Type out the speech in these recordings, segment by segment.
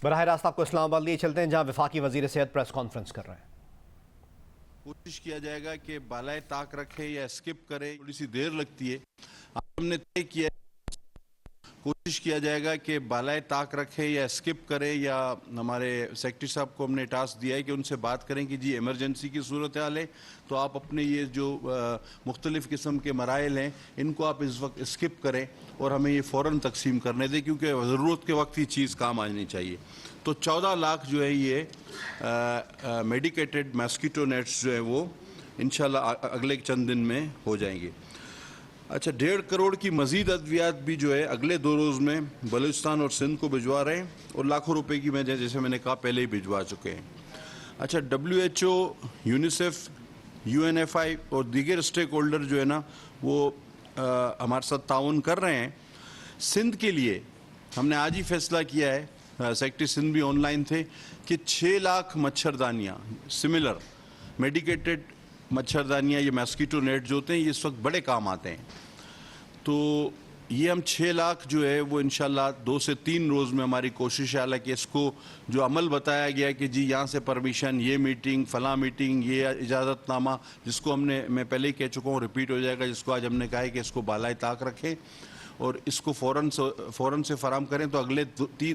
براہ راست آپ کو اسلام آباد لیے چلتے ہیں جہاں وفاقی وزیر صحت پریس کانفرنس کر رہے ہیں۔ کوشش کیا جائے گا کہ بالائے طاق رکھے یا اسکپ کرے، تھوڑی سی دیر لگتی ہے۔ ہم نے طے کیا کوشش کیا جائے گا کہ بالائے طاق رکھے یا اسکپ کرے، یا ہمارے سیکرٹری صاحب کو ہم نے ٹاسک دیا ہے کہ ان سے بات کریں کہ جی ایمرجنسی کی صورتحال ہے تو آپ اپنے یہ جو مختلف قسم کے مراحل ہیں ان کو آپ اس وقت اسکپ کریں اور ہمیں یہ فوراً تقسیم کرنے دیں، کیونکہ ضرورت کے وقت یہ چیز کام آنی چاہیے۔ تو 14 لاکھ جو ہے یہ میڈیکیٹڈ ماسکیٹو نیٹس جو ہیں وہ انشاءاللہ اگلے چند دن میں ہو جائیں گے۔ اچھا، 1.5 کروڑ کی مزید ادویات بھی جو ہے اگلے 2 روز میں بلوچستان اور سندھ کو بھجوا رہے ہیں، اور لاکھوں روپے کی جیسے میں نے کہا پہلے ہی بھجوا چکے ہیں۔ اچھا، WHO، یونیسیف، UNFI اور دیگر اسٹیک ہولڈر جو ہے نا وہ ہمارے ساتھ تعاون کر رہے ہیں۔ سندھ کے لیے ہم نے آج ہی فیصلہ کیا ہے، سیکرٹری سندھ بھی آن لائن تھے، کہ 6 لاکھ مچھردانیاں سملر میڈیکیٹڈ مچھردانیاں، یہ ماسکیٹو نیٹ جو ہوتے ہیں یہ اس وقت بڑے کام آتے ہیں۔ تو یہ ہم 6 لاکھ جو ہے وہ انشاءاللہ 2 سے 3 روز میں ہماری کوشش ہے، حالانکہ اس کو جو عمل بتایا گیا کہ جی یہاں سے پرمیشن، یہ میٹنگ، فلاں میٹنگ، یہ اجازت نامہ، جس کو میں پہلے ہی کہہ چکا ہوں، ریپیٹ ہو جائے گا، جس کو آج ہم نے کہا ہے کہ اس کو بالائے طاق رکھیں اور اس کو فوراً سے فراہم کریں۔ تو اگلے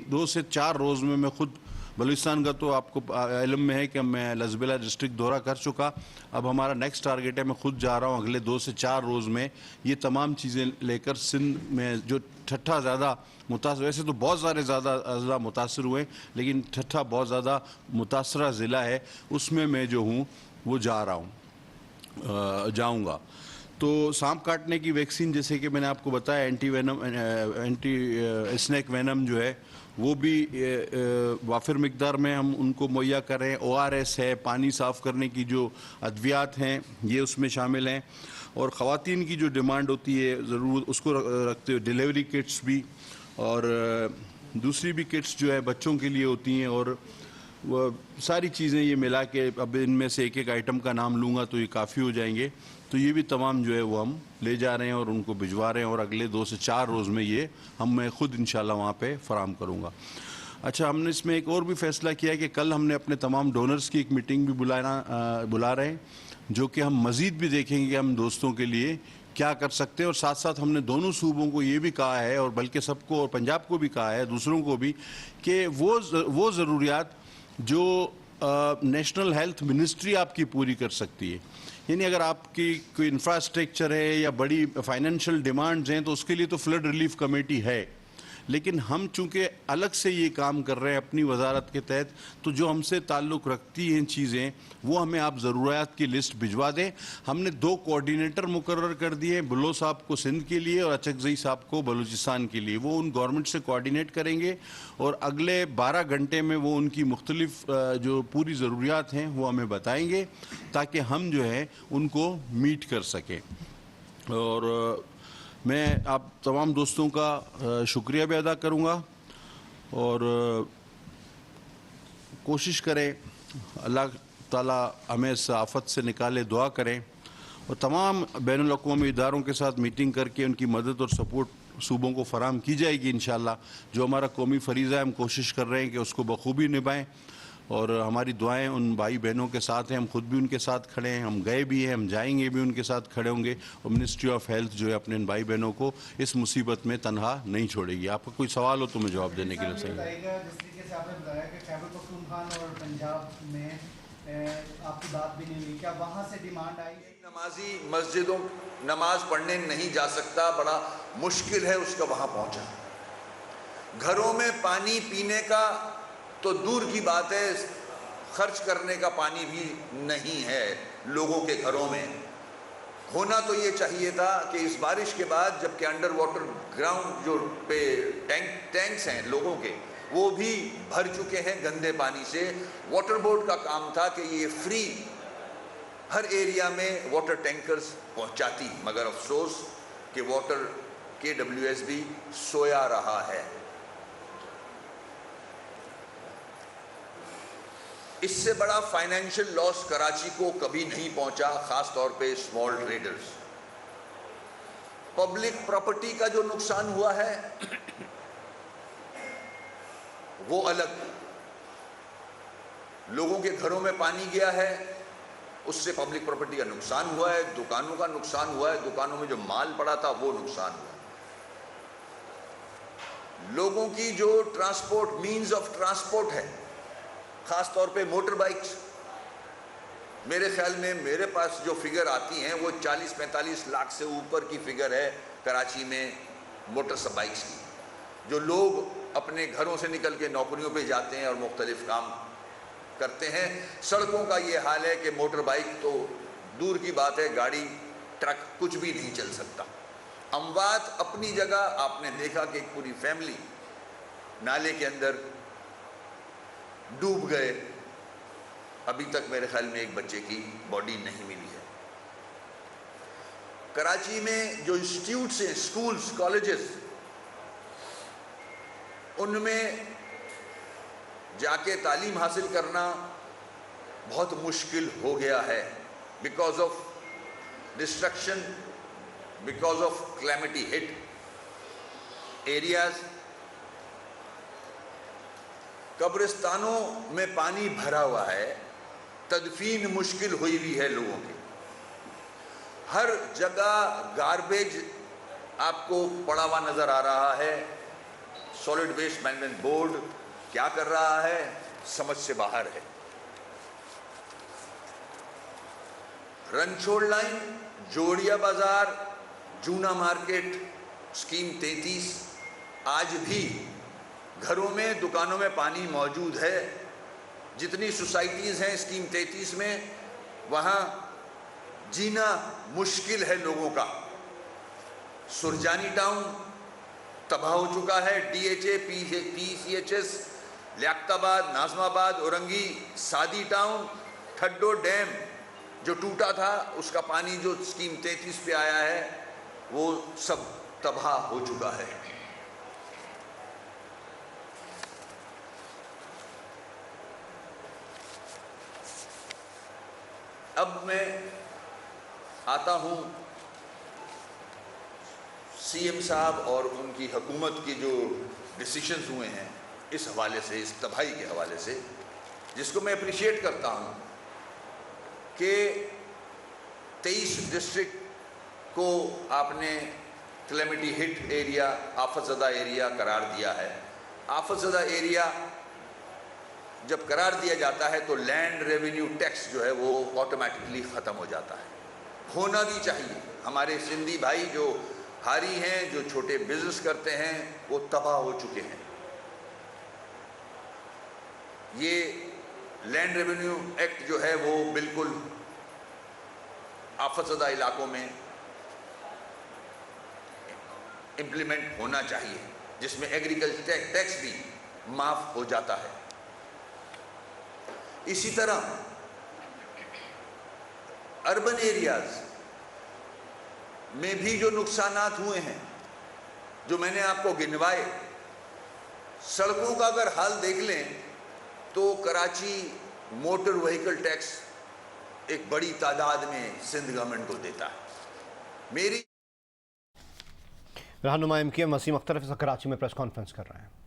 2 سے 4 روز میں خود بلوچستان کا تو آپ کو علم میں ہے کہ میں لزبیلا ڈسٹرکٹ دورہ کر چکا، اب ہمارا نیکسٹ ٹارگیٹ ہے میں خود جا رہا ہوں اگلے 2 سے 4 روز میں یہ تمام چیزیں لے کر سندھ میں جو ٹھٹھا زیادہ متاثر، ویسے تو بہت سارے زیادہ اضلاع متاثر ہوئے لیکن ٹھٹھا بہت زیادہ متاثرہ ضلع ہے، اس میں جو ہوں وہ جاؤں گا۔ تو سانپ کاٹنے کی ویکسین جیسے کہ میں نے آپ کو بتایا، اینٹی اسنیک وینم جو ہے وہ بھی وافر مقدار میں ہم ان کو مہیا کریں۔ ORS ہے، پانی صاف کرنے کی جو ادویات ہیں یہ اس میں شامل ہیں، اور خواتین کی جو ڈیمانڈ ہوتی ہے ضرور اس کو رکھتے ہوئے ڈیلیوری کٹس بھی، اور دوسری بھی کٹس جو ہے بچوں کے لیے ہوتی ہیں، اور وہ ساری چیزیں یہ ملا کے اب ان میں سے ایک آئٹم کا نام لوں گا تو یہ کافی ہو جائیں گے۔ تو یہ بھی تمام جو ہے وہ ہم لے جا رہے ہیں اور ان کو بھجوا رہے ہیں، اور اگلے 2 سے 4 روز میں یہ میں خود انشاءاللہ وہاں پہ فراہم کروں گا۔ اچھا، ہم نے اس میں ایک اور بھی فیصلہ کیا ہے کہ کل ہم نے اپنے تمام ڈونرز کی ایک میٹنگ بھی بلا رہے ہیں، جو کہ ہم مزید بھی دیکھیں گے کہ ہم دوستوں کے لیے کیا کر سکتے ہیں، اور ساتھ ساتھ ہم نے دونوں صوبوں کو یہ بھی کہا ہے، اور بلکہ سب کو، اور پنجاب کو بھی کہا ہے، دوسروں کو بھی، کہ وہ ضروریات جو نیشنل ہیلتھ منسٹری آپ کی پوری کر سکتی ہے، یعنی اگر آپ کی کوئی انفراسٹرکچر ہے یا بڑی فائنینشیل ڈیمانڈز ہیں تو اس کے لیے تو فلڈ ریلیف کمیٹی ہے، لیکن ہم چونکہ الگ سے یہ کام کر رہے ہیں اپنی وزارت کے تحت، تو جو ہم سے تعلق رکھتی ہیں چیزیں وہ ہمیں آپ ضروریات کی لسٹ بھجوا دیں۔ ہم نے 2 کوارڈینیٹر مقرر کر دیے، بلو صاحب کو سندھ کے لیے اور اچکزئی صاحب کو بلوچستان کے لیے، وہ ان گورنمنٹ سے کوارڈینیٹ کریں گے اور اگلے 12 گھنٹے میں وہ ان کی مختلف جو پوری ضروریات ہیں وہ ہمیں بتائیں گے تاکہ ہم جو ہے ان کو میٹ کر سکیں۔ اور میں آپ تمام دوستوں کا شکریہ بھی ادا کروں گا، اور کوشش کریں اللہ تعالیٰ ہمیں اس آفت سے نکالے، دعا کریں، اور تمام بین الاقوامی اداروں کے ساتھ میٹنگ کر کے ان کی مدد اور سپورٹ صوبوں کو فراہم کی جائے گی انشاءاللہ۔ جو ہمارا قومی فریضہ ہے ہم کوشش کر رہے ہیں کہ اس کو بخوبی نبھائیں، اور ہماری دعائیں ان بھائی بہنوں کے ساتھ ہیں، ہم خود بھی ان کے ساتھ کھڑے ہیں، ہم گئے بھی ہیں، ہم جائیں گے بھی ان کے ساتھ کھڑے ہوں گے، اور منسٹری آف ہیلتھ جو ہے اپنے ان بھائی بہنوں کو اس مصیبت میں تنہا نہیں چھوڑے گی۔ آپ کا کوئی سوال ہو تو میں جواب دینے کے لیے صحیح ہوں۔ جس طریقے سے آپ نے بتایا کہ خیبر پختونخوا اور پنجاب میں آپ کی بات بھی نہیں ہوئی، کیا وہاں سے ڈیمانڈ آئی ہے؟ نمازی مسجدوں نماز پڑھنے نہیں جا سکتا، بڑا مشکل ہے اس کا وہاں پہنچا۔ گھروں میں پانی پینے کا تو دور کی بات ہے، خرچ کرنے کا پانی بھی نہیں ہے لوگوں کے گھروں میں۔ ہونا تو یہ چاہیے تھا کہ اس بارش کے بعد جب کہ انڈر واٹر گراؤنڈ جو پہ ٹینکس ہیں لوگوں کے وہ بھی بھر چکے ہیں گندے پانی سے، واٹر بورڈ کا کام تھا کہ یہ فری ہر ایریا میں واٹر ٹینکرز پہنچاتی، مگر افسوس کہ واٹر KWS بھی سویا رہا ہے۔ اس سے بڑا فائنینشل لاس کراچی کو کبھی نہیں پہنچا، خاص طور پہ اسمال ٹریڈرز۔ پبلک پراپرٹی کا جو نقصان ہوا ہے وہ الگ. لوگوں کے گھروں میں پانی گیا ہے, اس سے پبلک پراپرٹی کا نقصان ہوا ہے, دکانوں کا نقصان ہوا ہے, دکانوں میں جو مال پڑا تھا وہ نقصان ہوا. لوگوں کی جو ٹرانسپورٹ مینز آف ٹرانسپورٹ ہے, خاص طور پہ موٹر بائکس, میرے خیال میں میرے پاس جو فگر آتی ہیں وہ 40-45 لاکھ سے اوپر کی فگر ہے کراچی میں موٹر بائکس کی, جو لوگ اپنے گھروں سے نکل کے نوکریوں پہ جاتے ہیں اور مختلف کام کرتے ہیں. سڑکوں کا یہ حال ہے کہ موٹر بائک تو دور کی بات ہے, گاڑی ٹرک کچھ بھی نہیں چل سکتا. اموات اپنی جگہ, آپ نے دیکھا کہ ایک پوری فیملی نالے کے اندر ڈوب گئے, ابھی تک میرے خیال میں ایک بچے کی باڈی نہیں ملی ہے. کراچی میں جو انسٹیٹیوٹس ہیں, اسکولز, کالجز, ان میں جا کے تعلیم حاصل کرنا بہت مشکل ہو گیا ہے because of destruction, because of calamity hit areas. قبرستانوں میں پانی بھرا ہوا ہے, تدفین مشکل ہوئی ہوئی ہے لوگوں کی. ہر جگہ گاربیج آپ کو پڑا ہوا نظر آ رہا ہے. سالڈ ویسٹ مینجمنٹ بورڈ کیا کر رہا ہے, سمجھ سے باہر ہے. رنچوڑ لائن, جوڑیا بازار, جونا مارکیٹ, اسکیم 33, آج بھی گھروں میں, دکانوں میں پانی موجود ہے. جتنی سوسائٹیز ہیں اسکیم 33 میں, وہاں جینا مشکل ہے لوگوں کا. سرجانی ٹاؤن تباہ ہو چکا ہے, DHA, PCHS, لیاقت آباد, ناظم آباد, اورنگی, سادی ٹاؤن, ٹھڈو ڈیم جو ٹوٹا تھا اس کا پانی جو اسکیم 33 پہ آیا ہے وہ سب تباہ ہو چکا ہے. اب میں آتا ہوں CM صاحب اور ان کی حکومت کی جو ڈیسیشنز ہوئے ہیں اس حوالے سے, اس تباہی کے حوالے سے, جس کو میں اپریشیٹ کرتا ہوں کہ 23 ڈسٹرکٹ کو آپ نے کلیمٹی ہٹ ایریا, آفت زدہ ایریا قرار دیا ہے. آفت زدہ ایریا جب قرار دیا جاتا ہے تو لینڈ ریونیو ٹیکس جو ہے وہ آٹومیٹکلی ختم ہو جاتا ہے. ہونا بھی چاہیے. ہمارے سندھی بھائی جو ہاری ہیں, جو چھوٹے بزنس کرتے ہیں, وہ تباہ ہو چکے ہیں. یہ لینڈ ریونیو ایکٹ جو ہے وہ بالکل آفت زدہ علاقوں میں امپلیمنٹ ہونا چاہیے, جس میں ایگریکلچر ٹیکس بھی معاف ہو جاتا ہے. اسی طرح اربن ایریاز میں بھی جو نقصانات ہوئے ہیں, جو میں نے آپ کو گنوائے, سڑکوں کا اگر حال دیکھ لیں تو کراچی موٹر وہیکل ٹیکس ایک بڑی تعداد میں سندھ گورنمنٹ کو دیتا ہے. میری رہنما MKM وسیم اختر کراچی میں پریس کانفرنس کر رہے ہیں.